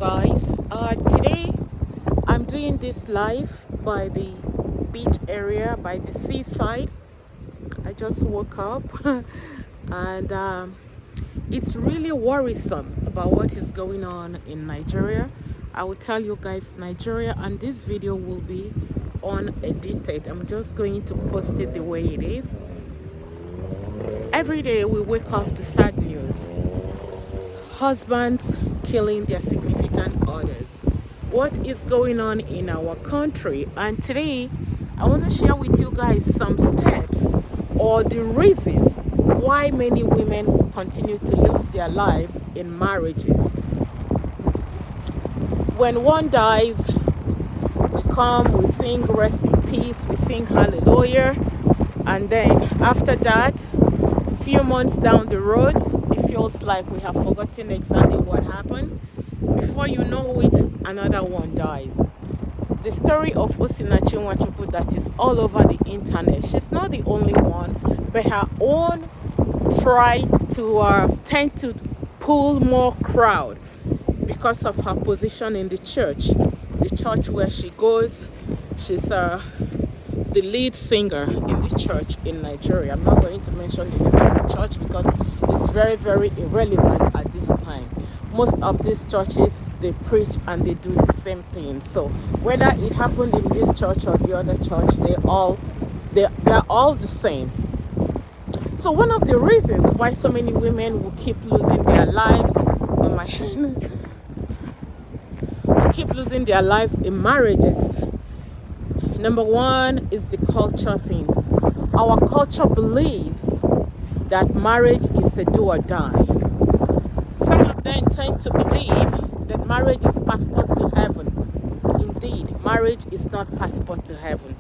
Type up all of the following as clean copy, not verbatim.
guys. Today I'm doing this live by the beach area, by the seaside. I just woke up and it's really worrisome about what is going on in Nigeria. I will tell you guys Nigeria, and this video will be unedited. I'm just going to post it the way it is. Every day we wake up to sad news. Husbands killing their significant others. What is going on in our country? And today I want to share with you guys some steps or the reasons why many women will continue to lose their lives in marriages. When one dies, we come, we sing rest in peace, we sing hallelujah, and then after that, few months down the road, it feels like we have forgotten exactly what happened. Before you know it, another one dies. The story of Osinachi Nwachukwu that is all over the internet. She's not the only one, but her own tried to tend to pull more crowd because of her position in the church. The church where she goes, she's the lead singer in the church in Nigeria. I'm not going to mention the name of the church because it's very, very irrelevant at this time. Most of these churches, they preach and they do the same thing. So whether it happened in this church or the other church, they're all the same. So one of the reasons why so many women will keep losing their lives on my hand, will keep losing their lives in marriages. Number one is the culture thing. Our culture believes that marriage is a do or die. Some of them tend to believe that marriage is passport to heaven. Indeed, marriage is not passport to heaven.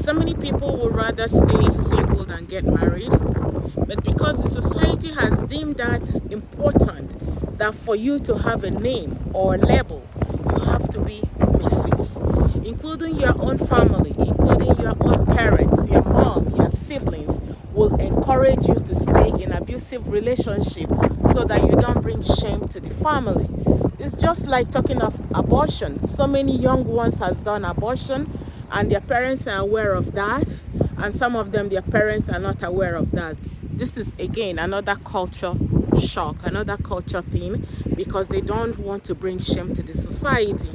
So many people would rather stay single than get married, but because the society has deemed that important, that for you to have a name or a label, you have to be Mrs., including your own family, including your own parents, your mom, your siblings, will encourage you to stay in abusive relationship so that you don't bring shame to the family. It's just like talking of abortion. So many young ones has done abortion and their parents are aware of that, and some of them, their parents are not aware of that. This is again another culture shock, another culture thing, because they don't want to bring shame to the society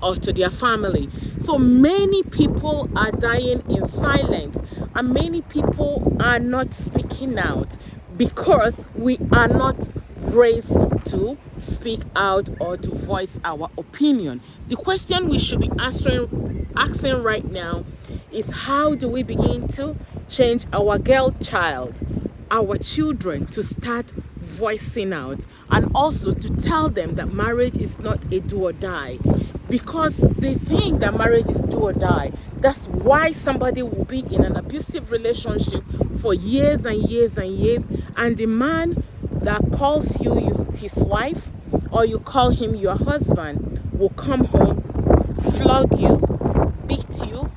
or to their family. So many people are dying in silence, and many people are not speaking out because we are not raised to speak out or to voice our opinion. The question we should be asking right now is, how do we begin to change our girl child, our children, to start voicing out, and also to tell them that marriage is not a do or die, because they think that marriage is do or die. That's why somebody will be in an abusive relationship for years and years and years, and the man that calls you his wife, or you call him your husband, will come home, flog you, beat you,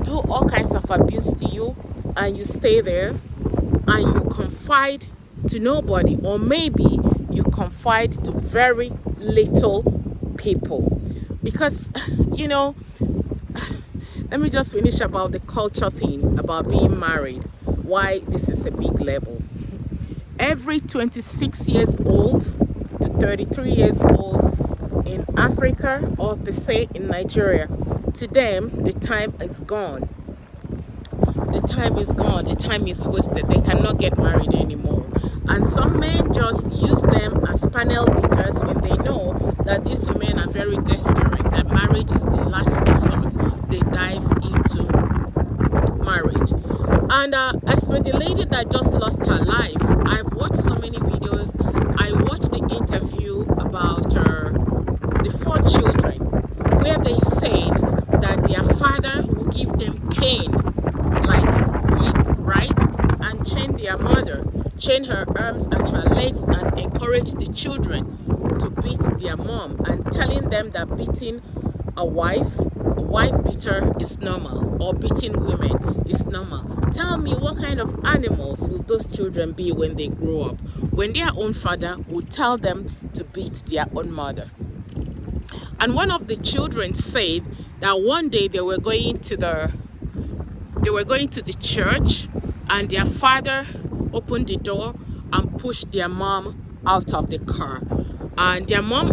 do all kinds of abuse to you, and you stay there and you confide to nobody, or maybe you confide to very little people. Because let me just finish about the culture thing about being married, why this is a big level. Every 26 years old to 33 years old in Africa, or per se in Nigeria, to them the time is gone. The time is gone. The time is wasted. They cannot get married anymore. And some men just use them as panel beaters when they know that these women are very desperate, that marriage is the last resort. They dive into marriage. And as for the lady that just lost her life, I've watched so many videos. I watched the interview about the 4 children, where they said that their father will give them cane, like whip, right? And chain their mother, chain her arms and her legs, and encourage the children to beat their mom, and telling them that beating a wife beater is normal, or beating women is normal. Tell me, what kind of animals will those children be when they grow up? when their own father would tell them to beat their own mother. And one of the children said that one day they were going to the church, and their father opened the door and pushed their mom out of the car. And their mom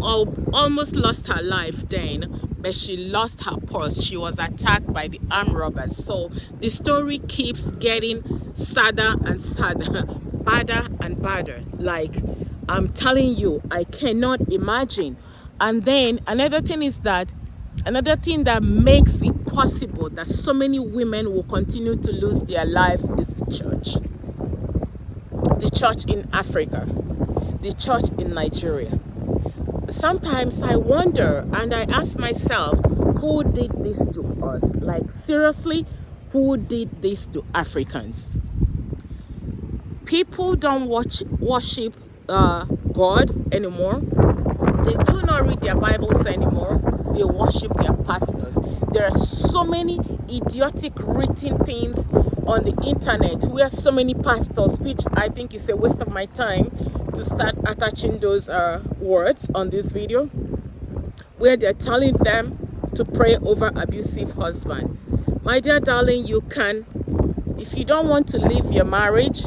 almost lost her life then, but she lost her purse. She was attacked by the armed robbers. So the story keeps getting sadder and sadder, badder and badder. Like, I'm telling you, I cannot imagine. And then another thing that makes it possible that so many women will continue to lose their lives is the church. The church in Africa, the church in Nigeria. Sometimes I wonder and I ask myself, who did this to us? Like, seriously, who did this to Africans? People don't worship God anymore. They do not read their Bibles anymore. They worship their pastors. There are so many idiotic written things on the internet where so many pastors, which I think is a waste of my time to start attaching those words on this video, where they're telling them to pray over abusive husband. My dear darling, you can, if you don't want to leave your marriage,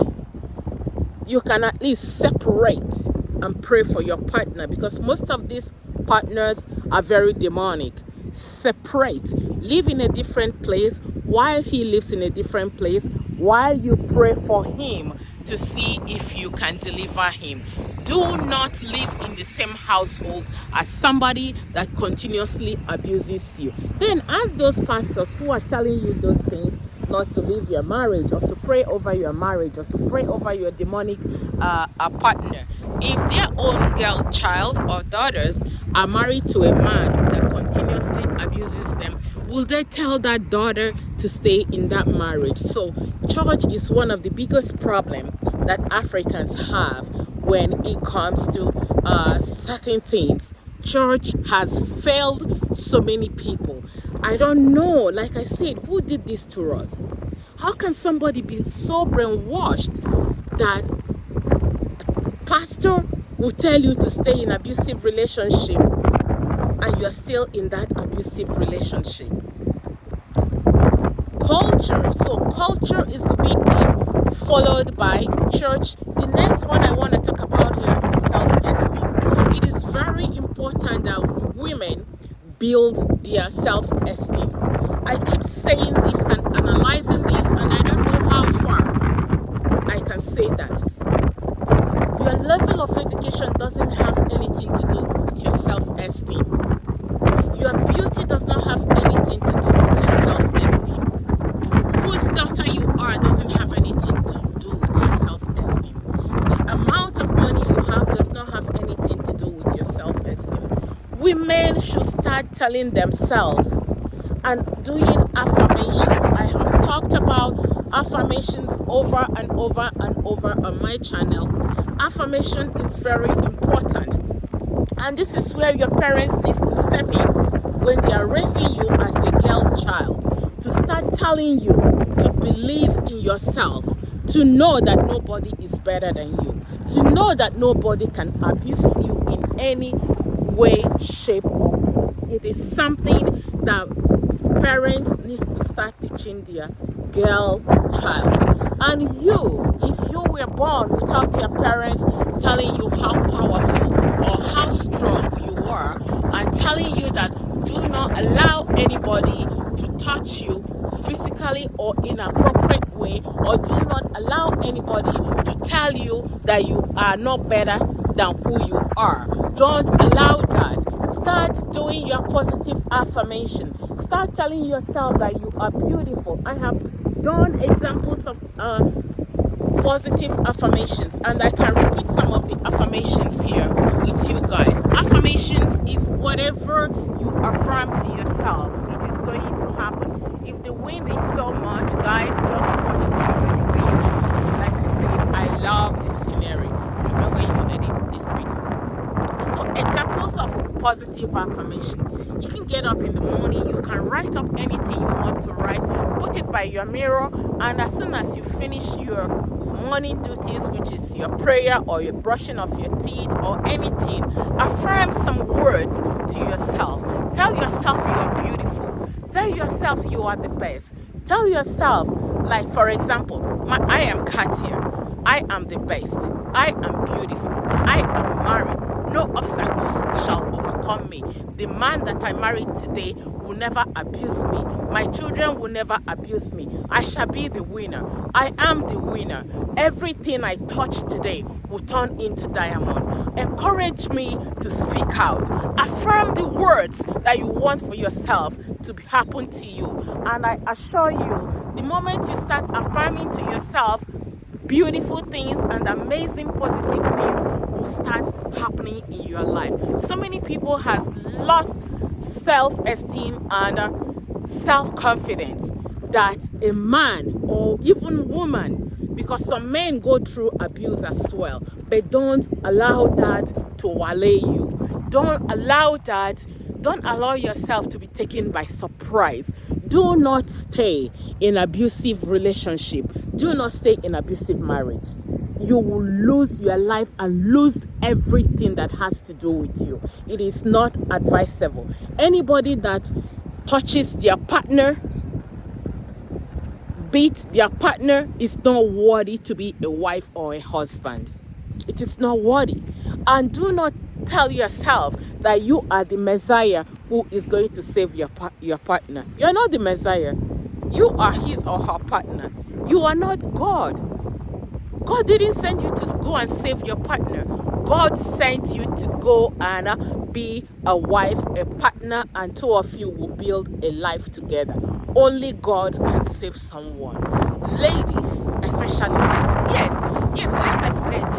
you can at least separate and pray for your partner, because most of these partners are very demonic. Separate, live in a different place while he lives in a different place, while you pray for him to see if you can deliver him. Do not live in the same household as somebody that continuously abuses you. Then ask those pastors who are telling you those things not to leave your marriage, or to pray over your marriage, or to pray over your demonic partner. If their own girl, child, or daughters are married to a man that continuously abuses them, will they tell that daughter to stay in that marriage? So church is one of the biggest problems that Africans have when it comes to certain things. Church has failed so many people. I don't know, like I said, who did this to us? How can somebody be so brainwashed that pastor will tell you to stay in abusive relationship and you're still in that abusive relationship? Culture. So culture is the big thing, followed by church. The next one I want to talk about here is self-esteem. It is very important that women build their self-esteem. I keep saying this and analyzing this, and I don't know how far I can say that. Your level of education doesn't have anything to do with your self-esteem. Your beauty does not have anything to do with your self-esteem. Whose daughter you are doesn't have anything to do with your self-esteem. The amount of money you have does not have anything to do with your self-esteem. Women should start telling themselves and doing affirmations. I have talked about affirmations over and over and over on my channel. Affirmation is very important, and this is where your parents need to step in when they are raising you as a girl child, to start telling you to believe in yourself, to know that nobody is better than you, to know that nobody can abuse you in any way, shape, or form. It is something that parents need to start teaching their girl child. And you, if you were born without your parents telling you how powerful or how strong you are, and telling you that do not allow anybody to touch you physically or in an appropriate way, or do not allow anybody to tell you that you are not better than who you are. Don't allow that. Start doing your positive affirmation. Start telling yourself that you are beautiful. I have done examples of positive affirmations, and I can repeat some of the affirmations here with you guys. Affirmations is whatever you affirm to yourself, it is going to happen. If the wind is so much, guys, just watch the video the way it is. Like I said, I love this scenery. I'm not going to edit this video. So examples of positive affirmation. You can get up in the morning, you can write up anything you want to write, put it by your mirror, and as soon as you finish your morning duties, which is your prayer or your brushing of your teeth or anything, affirm some words to yourself. Tell yourself you are beautiful. Tell yourself you are the best. Tell yourself, like for example, I am Katia. I am the best. I am beautiful. I am married. No obstacles shall overcome me. The man that I married today will never abuse me. My children will never abuse me. I shall be the winner. I am the winner. Everything I touch today will turn into diamond. Encourage me to speak out. Affirm the words that you want for yourself to happen to you. And I assure you, the moment you start affirming to yourself, beautiful things and amazing positive things will start happening in your life. So many people has lost self-esteem and self-confidence that a man or even woman, because some men go through abuse as well, but don't allow that to waylay you. Don't allow yourself to be taken by surprise. Do not stay in abusive relationship. Do not stay in abusive marriage. You will lose your life and lose everything that has to do with you. It is not advisable. Anybody that touches their partner, beats their partner, is not worthy to be a wife or a husband. It is not worthy. And do not tell yourself that you are the Messiah who is going to save your partner. You are not the Messiah. You are his or her partner. You are not God. God didn't send you to go and save your partner. God sent you to go and be a wife, a partner, and two of you will build a life together. Only God can save someone. Ladies, especially ladies. Yes, lest I forget,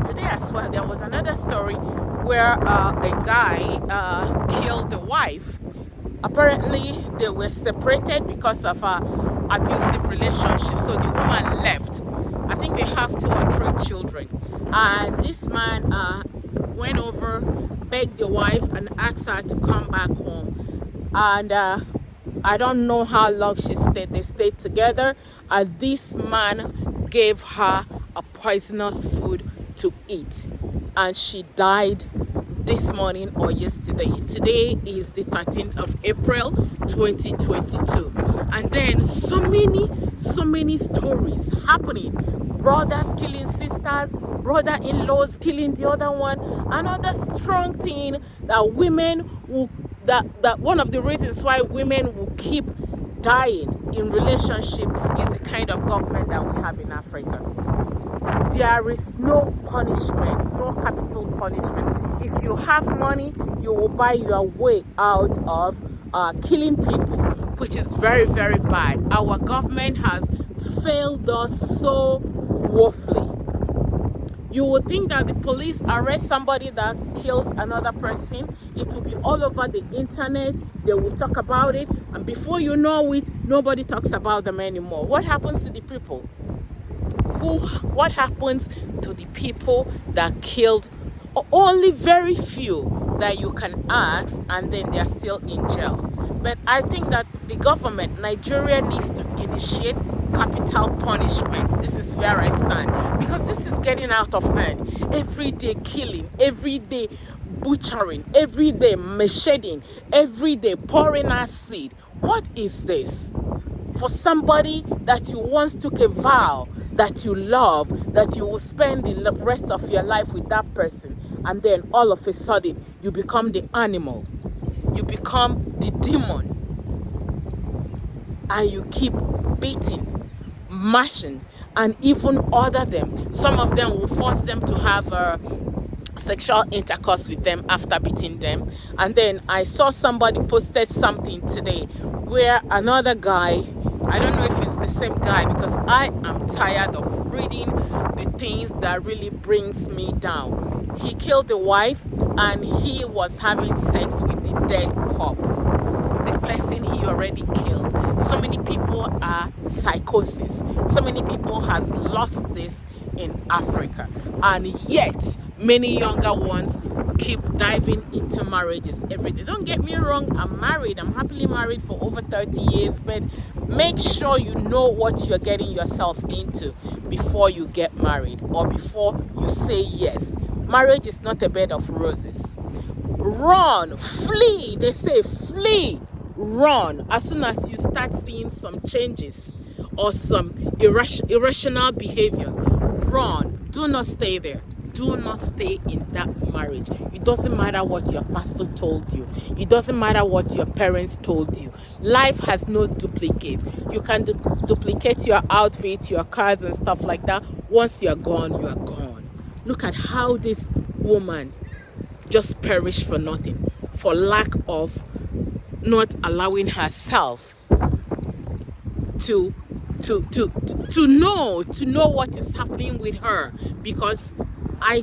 today as well, there was another story where a guy killed the wife. Apparently, they were separated because of an abusive relationship. So the woman left. I think they have 2 or 3 children. And this man went over, begged the wife, and asked her to come back home. And I don't know how long they stayed together. And this man gave her a poisonous food to eat. And she died this morning or yesterday. Today is the 13th of April 2022. And then so many stories happening. Brothers killing sisters, brother-in-laws killing the other one. Another strong thing that women will, that one of the reasons why women will keep dying in relationship is the kind of government that we have in Africa. There is no punishment, no capital punishment. If you have money, you will buy your way out of killing people, which is very, very bad. Our government has failed us so woefully. You would think that the police arrest somebody that kills another person, it will be all over the internet, they will talk about it, and before you know it, nobody talks about them anymore. What happens to the people? What happens to the people that killed? Only very few that you can ask, and then they are still in jail. But I think that the government, Nigeria, needs to initiate capital punishment. This is where I stand, because this is getting out of hand. Every day killing, every day butchering, every day macheting, every day pouring acid. What is this? For somebody that you once took a vow that you love, that you will spend the rest of your life with that person, and then all of a sudden you become the animal, you become the demon, and you keep beating, mashing, and even order them. Some of them will force them to have sexual intercourse with them after beating them. And then I saw somebody posted something today where another guy, I don't know if it's the same guy, because I am tired of reading the things that really brings me down. He killed the wife and he was having sex with the dead cop, the person he already killed. So many people are psychosis. So many people has lost this in Africa, and yet many younger ones keep diving into marriages every day. Don't get me wrong, I'm married. I'm happily married for over 30 years, but make sure you know what you're getting yourself into before you get married or before you say yes. Marriage is not a bed of roses. Run, flee. They say flee, run. As soon as you start seeing some changes or some irrational behavior, run. Do not stay there. Do not stay in that marriage. It doesn't matter what your pastor told you. It doesn't matter what your parents told you. Life has no duplicate. You can duplicate your outfit, your cars and stuff like that. Once you're gone, you are gone. Look at how this woman just perished for nothing, for lack of not allowing herself to know what is happening with her, because I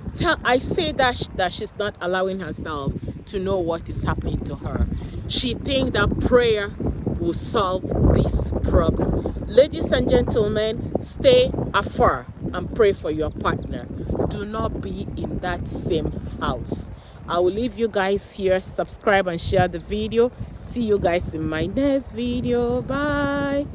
say that she's not allowing herself to know what is happening to her. She thinks that prayer will solve this problem. Ladies and gentlemen, stay afar and pray for your partner. Do not be in that same house. I will leave you guys here. Subscribe and share the video. See you guys in my next video. Bye.